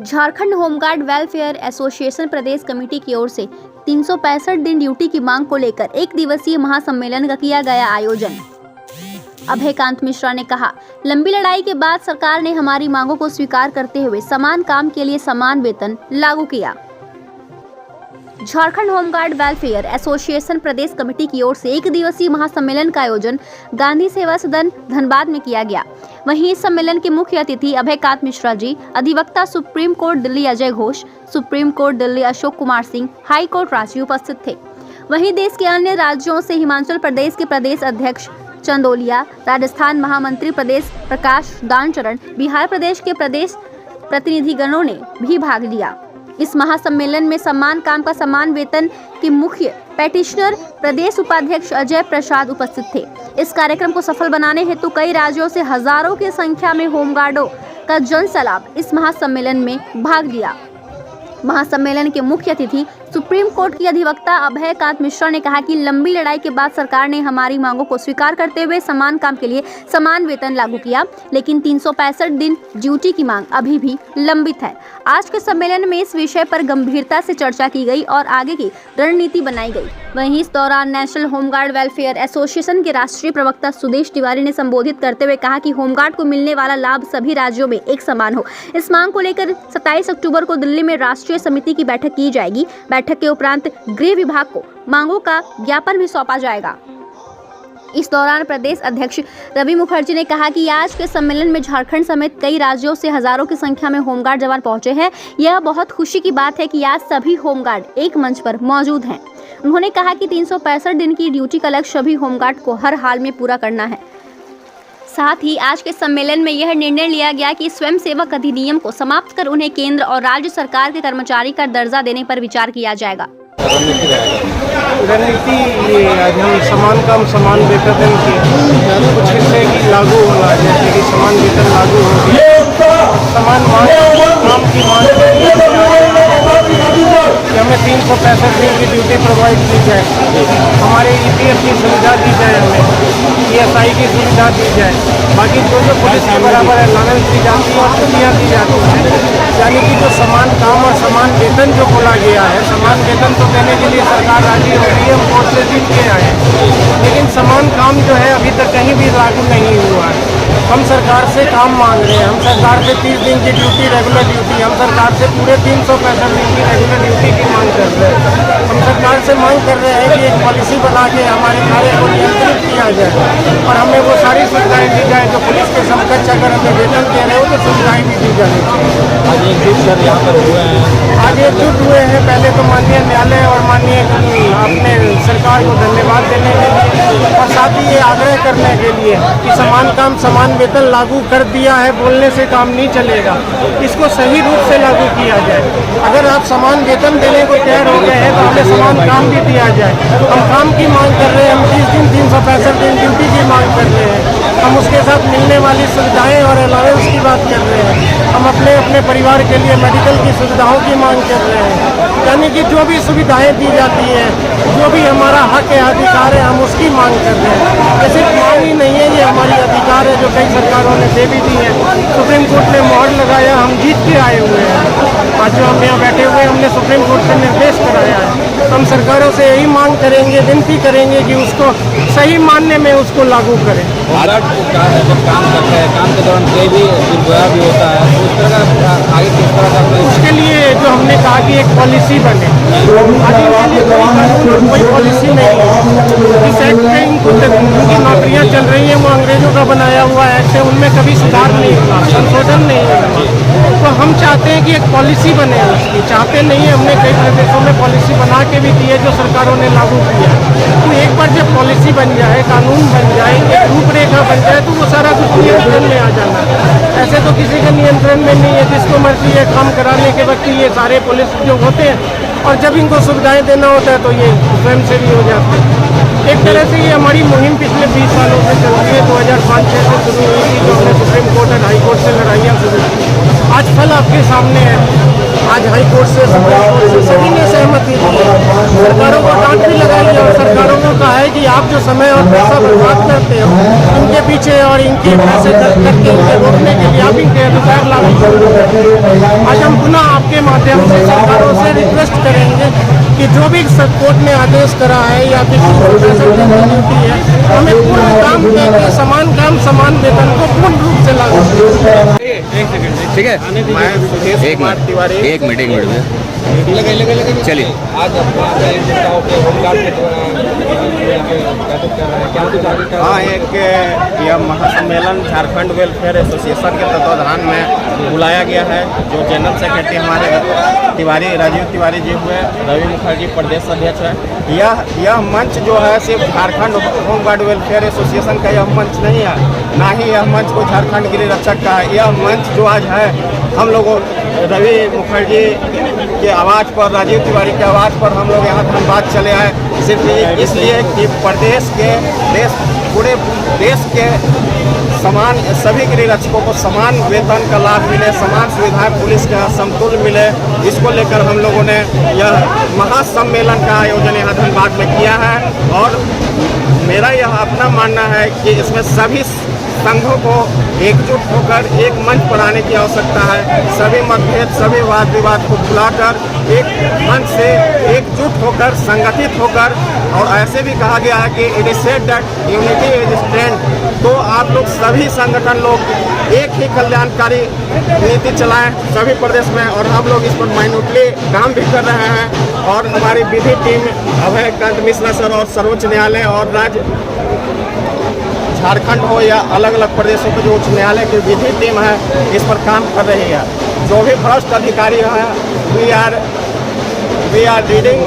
Jharkhand home guard welfare association प्रदेश committee की ओर से 365 दिन ड्यूटी की मांग को लेकर एक दिवसीय महासम्मेलन का किया गया आयोजन। अभयकांत मिश्रा ने कहा, लंबी लड़ाई के बाद सरकार ने हमारी मांगों को स्वीकार करते हुए समान काम के लिए समान वेतन लागू किया। झारखंड होमगार्ड वेलफेयर एसोसिएशन प्रदेश कमेटी की ओर से एक दिवसीय महासम्मेलन का आयोजन गांधी सेवा सदन धनबाद में किया गया। वहीं इस सम्मेलन के मुख्य अतिथि अभयकांत मिश्रा जी, अधिवक्ता supreme court Delhi Ajay Ghosh, supreme court Delhi Ashok Kumar Singh, high court Ranchi उपस्थित थे। वहीं देश के अन्य राज्यों से हिमाचल प्रदेश के प्रदेश अध्यक्ष चंदोलिया, राजस्थान महामंत्री प्रदेश प्रकाश दानचरण, बिहार प्रदेश के प्रदेश प्रतिनिधिगणों ने भी भाग लिया। इस महासम्मेलन में समान काम का समान वेतन के मुख्य पेटिशनर प्रदेश उपाध्यक्ष अजय प्रसाद उपस्थित थे। इस कार्यक्रम को सफल बनाने हेतु कई राज्यों से हजारों की संख्या में होमगार्डों का जनसैलाब इस महासम्मेलन में भाग लिया। महासम्मेलन के मुख्य अतिथि सुप्रीम कोर्ट की अधिवक्ता अभयकांत मिश्रा ने कहा कि लंबी लड़ाई के बाद सरकार ने हमारी मांगों को स्वीकार करते हुए समान काम के लिए समान वेतन लागू किया, लेकिन 365 दिन ड्यूटी की मांग अभी भी लंबित है। आज के सम्मेलन में इस विषय पर गंभीरता से चर्चा की गई और आगे की रणनीति बनाई गई। वहीं इस दौरान नेशनल होमगार्ड वेलफेयर एसोसिएशन के राष्ट्रीय प्रवक्ता सुदेश तिवारी ने संबोधित करते हुए कहा कि होमगार्ड को मिलने वाला लाभ सभी राज्यों में एक समान हो। इस मांग को लेकर 27 अक्टूबर को दिल्ली में राष्ट्रीय समिति की बैठक की जाएगी। बैठक के उपरांत गृह विभाग को मांगों का ज्ञापन भी सौंपा जाएगा। इस दौरान प्रदेश अध्यक्ष रवि मुखर्जी ने कहा कि आज के सम्मेलन में झारखंड समेत कई राज्यों से हजारों की संख्या में होमगार्ड जवान पहुंचे हैं। यह बहुत खुशी की बात है कि आज सभी होमगार्ड एक मंच पर मौजूद हैं। उन्होंने कहा कि 365 दिन की ड्यूटी का लक्ष्य सभी होमगार्ड को हर हाल में पूरा करना है। साथ ही आज के सम्मेलन में यह निर्णय लिया गया कि स्वयंसेवक अधिनियम को समाप्त कर उन्हें केंद्र और राज्य सरकार के कर्मचारी का दर्जा देने पर विचार किया जाएगा। रणनीति ये आज हम समान काम समान वेतन की कुछ हिस्से की लागू होना, जैसे कि समान वेतन लागू होगी, समान काम की मांग हमें 365 दिन की ड्यूटी प्रोवाइड की जाए, हमारे EPF की सुविधा दी जाए, हमें ESI की सुविधा दी जाए, बाकी जो पुलिस के बराबर अलाउंस दी जाती है और छुट्टियाँ दी जाती हैं। यानी कि जो समान काम और समान वेतन जो बोला गया है, समान वेतन तो देने के लिए सरकार राजी हो रही है, हम कोर्ट से जीत के आए, लेकिन समान काम जो है अभी तक कहीं भी लागू नहीं हुआ है। हम सरकार से काम मांग रहे हैं, हम सरकार से 30 दिन की ड्यूटी रेगुलर ड्यूटी, हम सरकार से पूरे 365 दिन की रेगुलर ड्यूटी की मांग कर रहे हैं। हम सरकार से मांग कर रहे हैं कि एक पॉलिसी बना के हमारे कार्य को नियंत्रित किया जाए और हमें वो सारी सुविधाएं दी जाए जो पुलिस के समकक्ष अगर हमें वेतन दे रहे हो तो सुविधाएं भी दी जानी चाहिए। आज एकजुट सर यहाँ पर हुए हैं, आज एकजुट हुए हैं। पहले तो माननीय न्यायालय और माननीय अपने सरकार को धन्यवाद देने के लिए और साथ ही ये आग्रह करने के लिए कि समान काम समान वेतन लागू कर दिया है, बोलने से काम नहीं चलेगा, इसको सही रूप से लागू किया जाए। अगर आप समान वेतन देने को तैयार हो गए हैं तो हमें समान काम भी दिया जाए। हम काम की मांग कर रहे हैं, हम 30 दिन 365 दिन ड्यूटी की मांग कर रहे हैं, हम उसके साथ मिलने वाली सुविधाएं और अलाउंस की बात कर रहे हैं, हम अपने अपने परिवार के लिए मेडिकल की सुविधाओं की मांग कर रहे हैं। यानी कि जो भी सुविधाएं दी जाती हैं, जो भी हमारा हक है, अधिकार है, हम उसकी मांग कर रहे हैं। ये सिर्फ मांग ही नहीं है, ये हमारी अधिकार है जो कई सरकारों ने दे भी दी है। सुप्रीम कोर्ट ने मोहर लगाया, हम जीत के आए हुए हैं। आज जो हम यहाँ बैठे हुए हमने सुप्रीम कोर्ट से निर्देश कराया है। हम सरकारों से यही मांग करेंगे, विनती करेंगे कि उसको सही मानने में उसको लागू करें। भारत जब काम करता है, काम के दौरान कोई भी दुर्व्यवहार भी होता है, तो उस तरह का आगे किस तरह का उसके लिए जो हमने कहा कि एक पॉलिसी बने, आगे के लिए कोई पॉलिसी नहीं है। इस एक्ट में उनकी नौकरियाँ चल रही हैं, वो अंग्रेजों का बनाया हुआ एक्ट है, उनमें कभी सुधार नहीं हुआ, संशोधन नहीं हुआ। तो हम चाहते हैं कि एक पॉलिसी बने उसकी, चाहते नहीं है। हमने कई प्रदेशों में पॉलिसी बना के भी दी है जो सरकारों ने लागू किया। तो एक बार जब पॉलिसी बन जाए, कानून बन जाए, एक रूपरेखा बन जाए तो वो सारा कुछ नियंत्रण में आ जाना है। ऐसे तो किसी के नियंत्रण में नहीं है, जिसको मर्जी है काम कराने के वक्त ये सारे पुलिस जो होते हैं और जब इनको सुविधाएं देना होता है तो ये स्वयं से भी हो जाते हैं। एक तरह से ये हमारी मुहिम पिछले 20 सालों से चल रही है। 2005-6 से शुरू हुई थी, जो हमने सुप्रीम कोर्ट और हाई कोर्ट से लड़ाइयाँ शुरू की। आज फल आपके सामने है। आज हाई कोर्ट से सुप्रीम कोर्ट से सभी ने सहमति दी है। सरकारों को डांट भी लगाई है और सरकारों को है कि आप जो समय और पैसा बर्बाद करते हो इनके पीछे और इनके पैसे खर्च करके इनके रोकने के लिए आप इनके अधिकार लागू करो। आज हम पुनः आपके माध्यम से सरकारों से रिक्वेस्ट करेंगे कि जो भी कोर्ट ने आदेश करा है या फिर ड्यूटी है, हमें पूर्ण काम के समान काम समान वेतन को पूर्ण रूप से लागू करें। ठीक है, एक मिनट चलिए। आज हाँ, एक यह महासम्मेलन झारखंड वेलफेयर एसोसिएशन के तत्वाधान में बुलाया गया है। जो जनरल सेक्रेटरी हमारे तिवारी राजीव तिवारी जी हुए, रवि मुखर्जी प्रदेश अध्यक्ष है। यह मंच जो है सिर्फ झारखंड होमगार्ड वेलफेयर एसोसिएशन का यह मंच नहीं है, ना ही यह मंच को झारखंड गृह रक्षक का है। यह मंच जो आज है हम लोगों रवि मुखर्जी के आवाज़ पर, राजीव तिवारी के आवाज़ पर हम लोग यहाँ धनबाद चले आए, सिर्फ इसलिए कि प्रदेश के पूरे देश के समान सभी गृह रक्षकों को समान वेतन का लाभ मिले, समान सुविधाएं पुलिस का समतुल्य मिले। इसको लेकर हम लोगों ने यह महासम्मेलन का आयोजन यहाँ धनबाद में किया है। और मेरा यह अपना मानना है कि इसमें सभी संघों को एकजुट होकर एक मंच पर आने की आवश्यकता है। सभी मतभेद, सभी वाद विवाद को भुलाकर एक मंच से एकजुट होकर, संगठित होकर, और ऐसे भी कहा गया है कि it is said that unity is strength. तो आप लोग सभी संगठन लोग एक ही कल्याणकारी नीति चलाएं सभी प्रदेश में, और हम लोग इस पर माइन्यूटली काम भी कर रहे हैं। और हमारी विधि टीम अभय कांत मिश्रा सर और सर्वोच्च न्यायालय और राज्य झारखंड हो या अलग अलग प्रदेशों के जो उच्च न्यायालय की विधि टीम है इस पर काम कर रही है। जो भी भ्रष्ट अधिकारी हैं, we are reading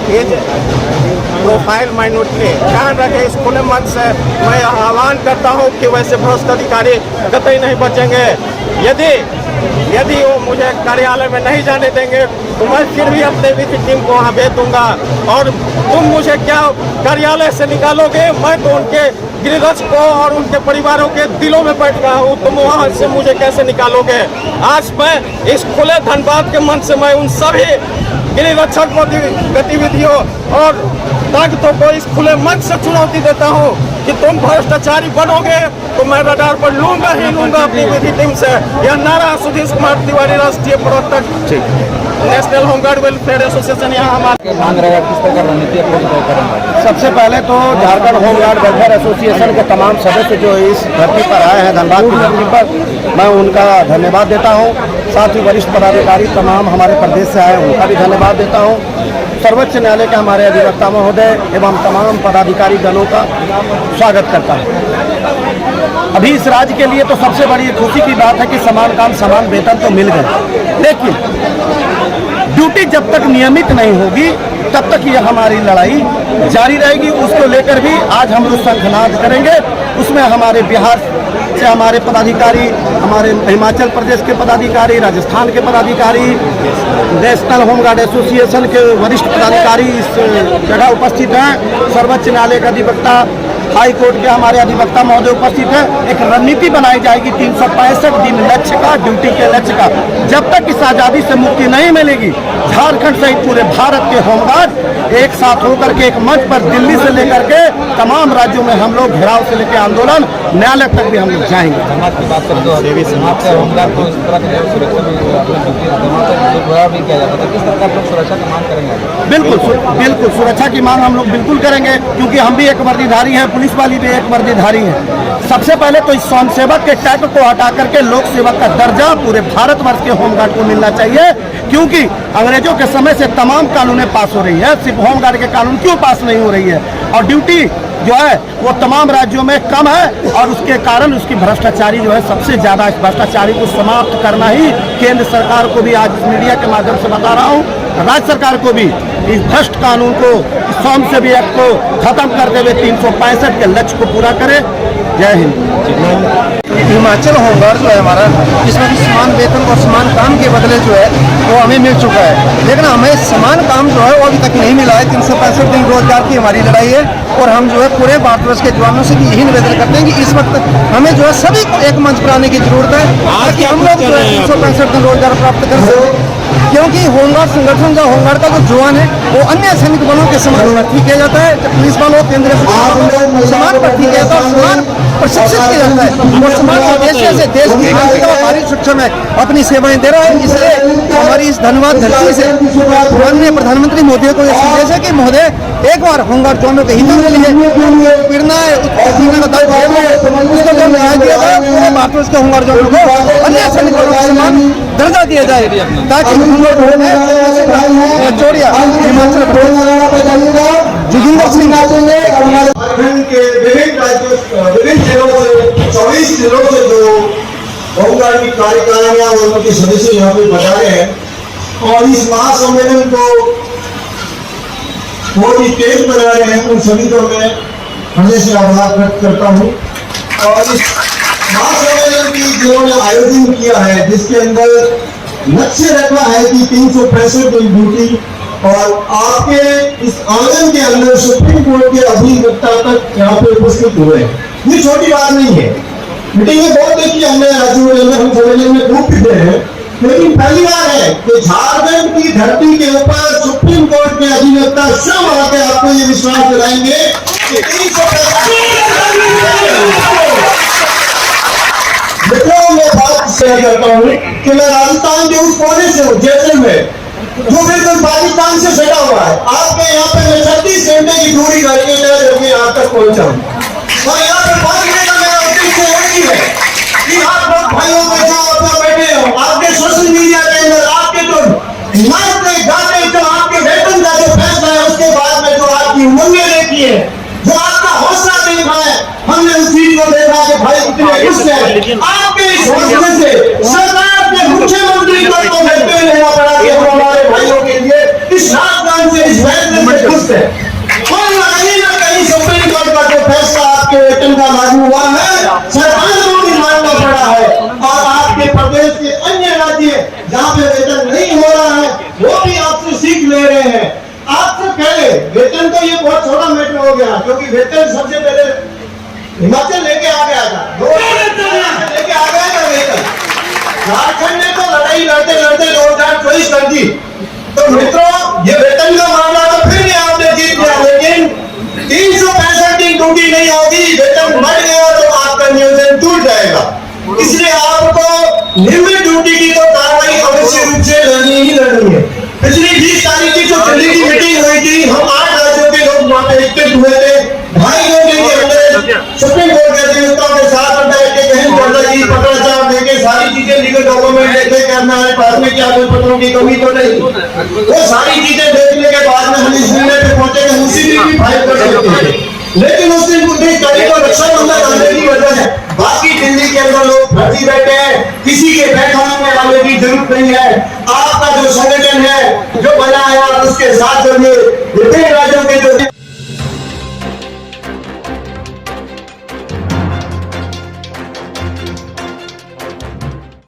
his profile minutely. ध्यान रखें, इस खुले मंच से मैं आह्वान करता हूं कि वैसे भ्रष्ट अधिकारी कतई नहीं बचेंगे। यदि वो मुझे कार्यालय में नहीं जाने देंगे तो मैं फिर भी अपने विधि टीम को वहाँ भेज दूंगा। और तुम मुझे क्या कार्यालय से निकालोगे? मैं तो उनके गृह रक्षकों और उनके परिवारों के दिलों में बैठ रहा हूँ, तुम वहाँ से मुझे कैसे निकालोगे? आज मैं इस खुले धनबाद के मंच से मैं उन सभी गृह रक्षक गतिविधियों और ताकतों को इस खुले मंच से चुनौती देता हूँ कि तुम भ्रष्टाचारी बनोगे तो मैं रडार पर लूंगा ही लूंगा अपनी विधि टीम से। यह नारा सुधीर कुमार तिवारी, राष्ट्रीय प्रवक्ता नेशनल होमगार्ड वेलफेयर एसोसिएशन यहाँ हमारे मांग रहेगा। किस तरह का रणनीति करेंगे? सबसे पहले तो झारखंड होमगार्ड वेलफेयर एसोसिएशन के तमाम सदस्य जो इस धरती पर आए हैं, धनबाद की धरती पर, मैं उनका धन्यवाद देता हूं। साथ ही वरिष्ठ पदाधिकारी तमाम हमारे प्रदेश से आए उनका भी धन्यवाद देता हूं। सर्वोच्च न्यायालय के हमारे अधिवक्ता महोदय एवं तमाम पदाधिकारी गणों का स्वागत करता हूं। अभी इस राज्य के लिए तो सबसे बड़ी खुशी की बात है कि समान काम समान वेतन तो मिल गए, लेकिन ड्यूटी जब तक नियमित नहीं होगी तब तक यह हमारी लड़ाई जारी रहेगी। उसको लेकर भी आज हम लोग शंखनाद करेंगे। उसमें हमारे बिहार से हमारे पदाधिकारी, हमारे हिमाचल प्रदेश के पदाधिकारी, राजस्थान के पदाधिकारी, नेशनल होमगार्ड एसोसिएशन के वरिष्ठ पदाधिकारी इस जगह उपस्थित हैं। सर्वोच्च न्यायालय का अधिवक्ता, हाई कोर्ट के हमारे अधिवक्ता महोदय उपस्थित है। एक रणनीति बनाई जाएगी 365 दिन लक्ष्य का, ड्यूटी के लक्ष्य का। जब तक इस आज़ादी से मुक्ति नहीं मिलेगी, झारखंड सहित पूरे भारत के होमगार्ड एक साथ होकर के एक मंच पर दिल्ली से लेकर के तमाम राज्यों में हम लोग घेराव से लेकर आंदोलन न्यायालय तक भी हम लोग जाएंगे। समाज की बात करें तो होमगार्ड को इस तरह की सुरक्षा भी किया जाता है, किस तरह का आप लोग सुरक्षा की मांग करेंगे? बिल्कुल सुरक्षा की मांग हम लोग बिल्कुल करेंगे, क्योंकि हम भी एक वर्दीधारी हैं, पुलिस वाली भी एक वर्दीधारी है। सबसे पहले तो इस स्वयंसेवक के टैग को हटा करके लोक सेवक का दर्जा पूरे भारतवर्ष के होमगार्ड को मिलना चाहिए, क्योंकि अंग्रेजों के समय से तमाम कानूनें पास हो रही है, सिर्फ होमगार्ड के कानून क्यों पास नहीं हो रही है? और ड्यूटी जो है वो तमाम राज्यों में कम है, और उसके कारण उसकी भ्रष्टाचारी जो है सबसे ज़्यादा। इस भ्रष्टाचारी को समाप्त करना ही केंद्र सरकार को भी आज मीडिया के माध्यम से बता रहा हूँ, राज्य सरकार को भी इस भ्रष्ट कानून को, श्रमसेवी एक्ट को खत्म करते हुए 365 के लक्ष्य को पूरा करें। जय हिंद। हिमाचल होमगार्ड जो है हमारा, जिसमें कि समान वेतन और समान काम के बदले जो है वो हमें मिल चुका है, लेकिन हमें समान काम जो है वो अभी तक नहीं मिला है। 365 दिन रोजगार की हमारी लड़ाई है। और हम जो है पूरे भारतवर्ष के जवानों से भी यही निवेदन करते हैं कि इस वक्त हमें जो है सभी को एक मंच पर आने की जरूरत है ताकि हम लोग जो है 365 दिन रोजगार प्राप्त कर सकें, क्योंकि होमगार्ड संगठन जो होमगार्ड का जो जवान है वो अन्य सैनिक बलों के समान भर्ती किया जाता है, पुलिस बलों केंद्रीय समान भर्ती किया जाता है, समान प्रशिक्षित किया जाता है और समान उद्देश्य से देश की शांति और भारत सुरक्षा में अपनी सेवाएं दे रहा है। इसलिए हमारी इस धन्यवाद धरती से माननीय प्रधानमंत्री मोदी को यह संदेश है कि महोदय एक बार होमगार्ड जवानों के हितों के लिए पीड़ना है का दर्द है उसको जो न्याय दिया जाए, पूरे भारतवर्ष के होमगार्ड जवानों को अन्य सैनिक बलों के समान दर्जा दिया जाए ताकि हम लोग चौड़िया हिमाचल प्रदेश जोगिंदर सिंह झारखंड के विभिन्न जिलों से 24 जिलों से जो होमगार्ड की कार्यकारिणियां और उनके सदस्य यहाँ पे बता रहे हैं और इस महासम्मेलन को बहुत ही तेज बना रहे हैं, उन सभी को मैं हृदय से आभार व्यक्त करता हूँ। और इस महासम्मेलन की जिन्होंने आयोजन किया है जिसके अंदर लक्ष्य रखा है कि 365 दिन ड्यूटी और आपके इस आंगन के अंदर सुप्रीम कोर्ट के अधिवक्ता तक यहाँ पे उपस्थित हुए हैं। ये छोटी बात नहीं है। मीटिंग में बहुत देखी हमने राज्यों में, हम सम्मेलन में खूब पीते हैं, लेकिन पहली बार है कि झारखंड की धरती के ऊपर सुप्रीम कोर्ट के अधिवक्ता स्वयं आके आपको ये विश्वास दिलाएंगे कि 365 मित्रों, मैं बात शेयर करता हूँ कि मैं राजस्थान के उस कोने से हूँ, जैसलमेर, जो बिल्कुल पाकिस्तान से सटा हुआ है। आपके यहाँ पे मैं 36 घंटे की दूरी करके मैं यहाँ तक पहुंचा हूँ और यहाँ पे पहुंचने का मेरा उद्देश्य यही है कि आप लोग भाइयों के जो अपना बैठे हो, आपके सोशल मीडिया के अंदर आपके जो नाचते गाते जो आपके वेतन का जो फैसला है उसके बाद में जो आपकी उम्मीदें देखी है, जो आपका हौसला देखा है, हमने उस चीज को देखा कि भाई कितने खुश हैं। आपके इस हौसले से सरकार के मुख्यमंत्री को तो कहते हुए रहना पड़ा कि हम हमारे भाइयों के लिए इस राजधान से इस फैसले से खुश है। और ना कहीं सुप्रीम कोर्ट का जो फैसला आपके वेतन का लागू हुआ है सरकार को भी मानना पड़ा है और आपके प्रदेश के अन्य राज्य जहाँ पे वेतन नहीं हो रहा है वो भी आपसे सीख ले रहे हैं। आपसे पहले वेतन तो ये बहुत छोटा मैटर हो गया क्योंकि वेतन सबसे पहले हिमाचल लेके आ गया था, लेके आ गया था वेतन। झारखंड ने तो लड़ाई लड़ते लड़ते 2024 कर दी। तो मित्रों, ये वेतन का मामला तो फिर भी आपने जीत लिया, लेकिन 365 दिन ड्यूटी नहीं होगी, वेतन बढ़ गया तो आपका नियोजन टूट जाएगा। इसलिए आपको नियमित ड्यूटी की तो कार्रवाई अवश्य रूप से लड़नी ही लड़नी है। पिछली 20 तारीख की जो दिल्ली की मीटिंग हुई थी, हम 8 राज्यों के लोग वहां पे एकत्रित हुए थे। 2.5 घंटे के अंदर सुप्रीम कोर्ट के अधिवक्ताओं के साथ बैठ के गहन चर्चा की, पत्राचार देके सारी चीजें लीगल डॉक्यूमेंट लेके करना है, प्राथमिक कागज पत्रों की कमी तो नहीं, वो सारी चीजें देखने के बाद में हम इस निर्णय पे पहुंचे कि उसी दिन भी फाइल कर सकते हैं। लेकिन उस दिन 19 तारीख को रक्षाबंधन आने की वजह है बाकी दिल्ली के अंदर लोग भर्ती बैठे हैं, किसी के बैठाने वाले की जरूरत नहीं है। आपका जो संगठन है जो बना है आप उसके साथ जुड़िए, विभिन्न राज्यों